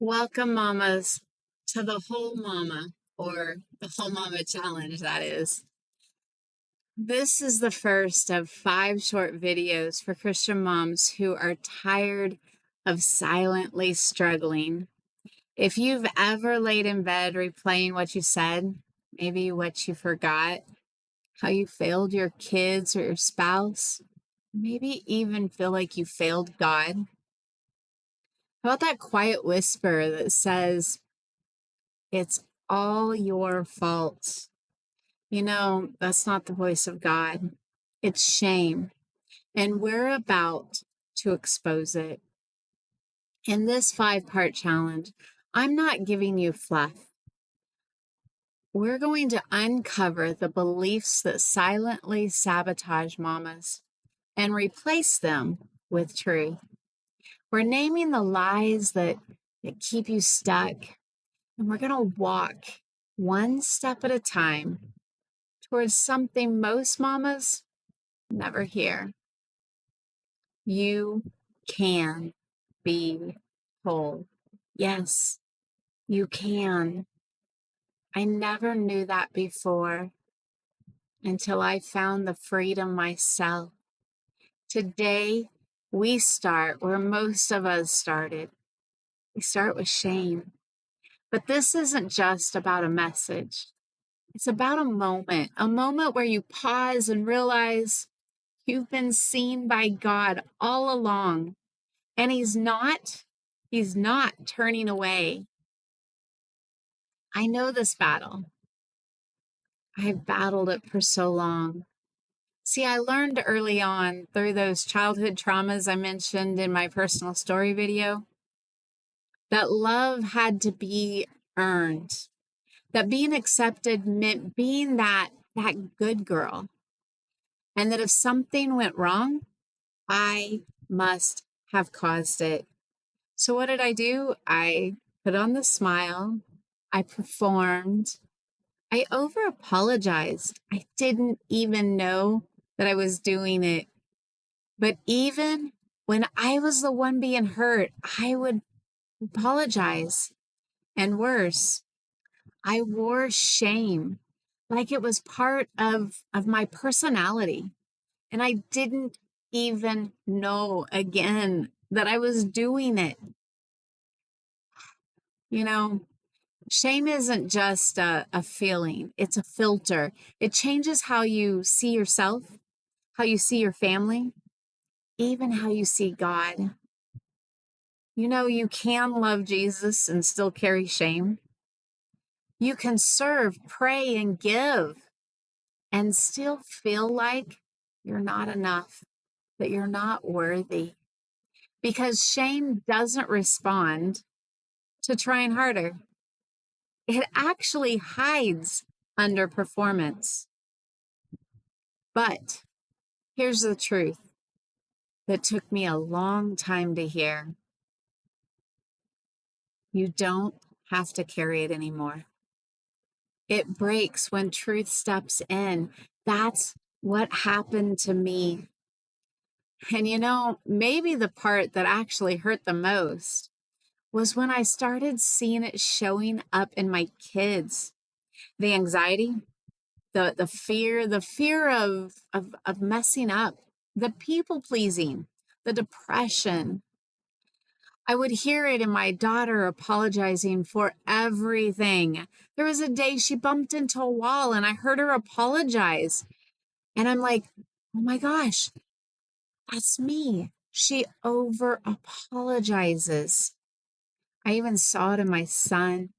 Welcome, mamas, to the Whole Mama, or the Whole Mama Challenge, that is. This is the first of 5 short videos for Christian moms who are tired of silently struggling. If you've ever laid in bed replaying what you said, maybe what you forgot, how you failed your kids or your spouse, maybe even feel like you failed God, how about that quiet whisper that says, it's all your fault? That's not the voice of God. It's shame. And we're about to expose it. In this 5-part challenge, I'm not giving you fluff. We're going to uncover the beliefs that silently sabotage mamas and replace them with truth. We're naming the lies that keep you stuck, and we're going to walk one step at a time towards something most mamas never hear. You can be whole. Yes, you can. I never knew that before until I found the freedom myself. Today, we start where most of us started. We start with shame. But this isn't just about a message. It's about a moment where you pause and realize you've been seen by God all along, and he's not turning away. I know this battle. I've battled it for so long. See, I learned early on through those childhood traumas I mentioned in my personal story video that love had to be earned, that being accepted meant being that good girl, and that if something went wrong, I must have caused it. So what did I do? I put on the smile. I performed. I over apologized. I didn't even know that I was doing it. But even when I was the one being hurt, I would apologize. And worse, I wore shame like it was part of my personality. And I didn't even know again that I was doing it. You know, shame isn't just a feeling, it's a filter. It changes how you see yourself, how you see your family, even how you see God. You can love Jesus and still carry shame. You can serve, pray, and give and still feel like you're not enough, that you're not worthy. Because shame doesn't respond to trying harder. It actually hides under performance. But here's the truth that took me a long time to hear. You don't have to carry it anymore. It breaks when truth steps in. That's what happened to me. And maybe the part that actually hurt the most was when I started seeing it showing up in my kids. The anxiety, the fear of messing up, the people pleasing, the depression. I would hear it in my daughter apologizing for everything. There was a day she bumped into a wall and I heard her apologize. And I'm like, oh my gosh, that's me. She over apologizes. I even saw it in my son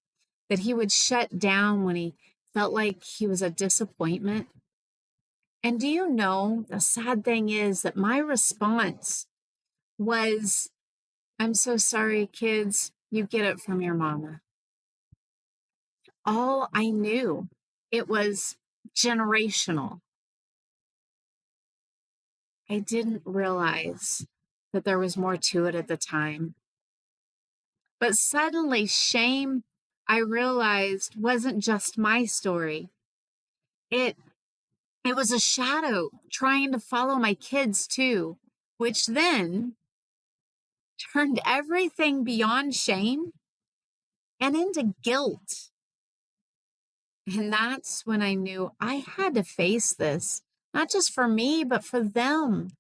that he would shut down when he felt like he was a disappointment. And do you know, the sad thing is that my response was, I'm so sorry, kids. You get it from your mama. All I knew, it was generational. I didn't realize that there was more to it at the time. But suddenly, shame, I realized, wasn't just my story. It was a shadow trying to follow my kids too, which then turned everything beyond shame and into guilt. And that's when I knew I had to face this, not just for me, but for them.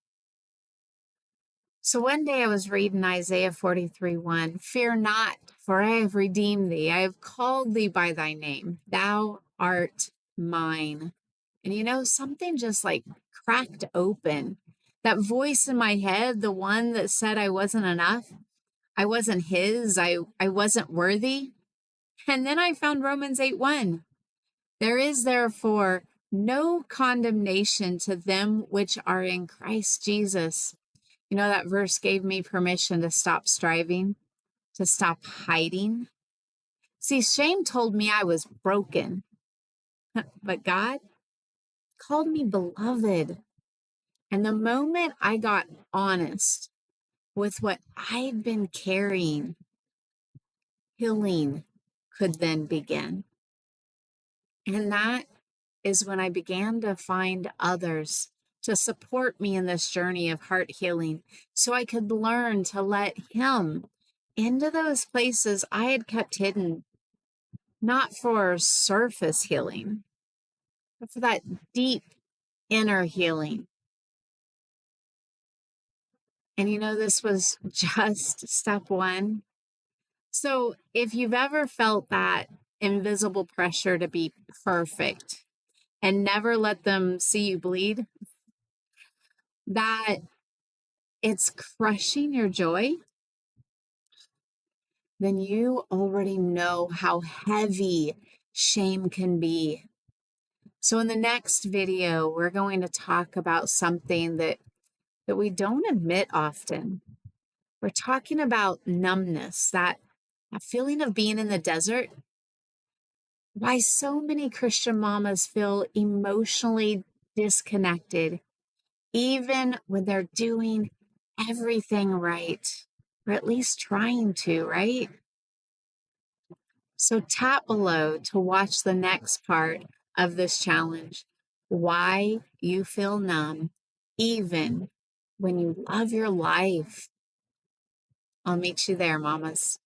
So one day I was reading Isaiah 43:1. Fear not, for I have redeemed thee. I have called thee by thy name. Thou art mine. And something just like cracked open. That voice in my head, the one that said I wasn't enough, I wasn't his, I wasn't worthy. And then I found Romans 8:1. There is therefore no condemnation to them which are in Christ Jesus. That verse gave me permission to stop striving, to stop hiding. See, shame told me I was broken, but God called me beloved. And the moment I got honest with what I'd been carrying, healing could then begin. And that is when I began to find others to support me in this journey of heart healing so I could learn to let Him into those places I had kept hidden, not for surface healing, but for that deep inner healing. And this was just step one. So if you've ever felt that invisible pressure to be perfect and never let them see you bleed, that it's crushing your joy, then you already know how heavy shame can be. So in the next video, we're going to talk about something that we don't admit often. We're talking about numbness, that feeling of being in the desert. Why so many Christian mamas feel emotionally disconnected, even when they're doing everything right, or at least trying to, right? So tap below to watch the next part of this challenge, why you feel numb, even when you love your life. I'll meet you there, mamas.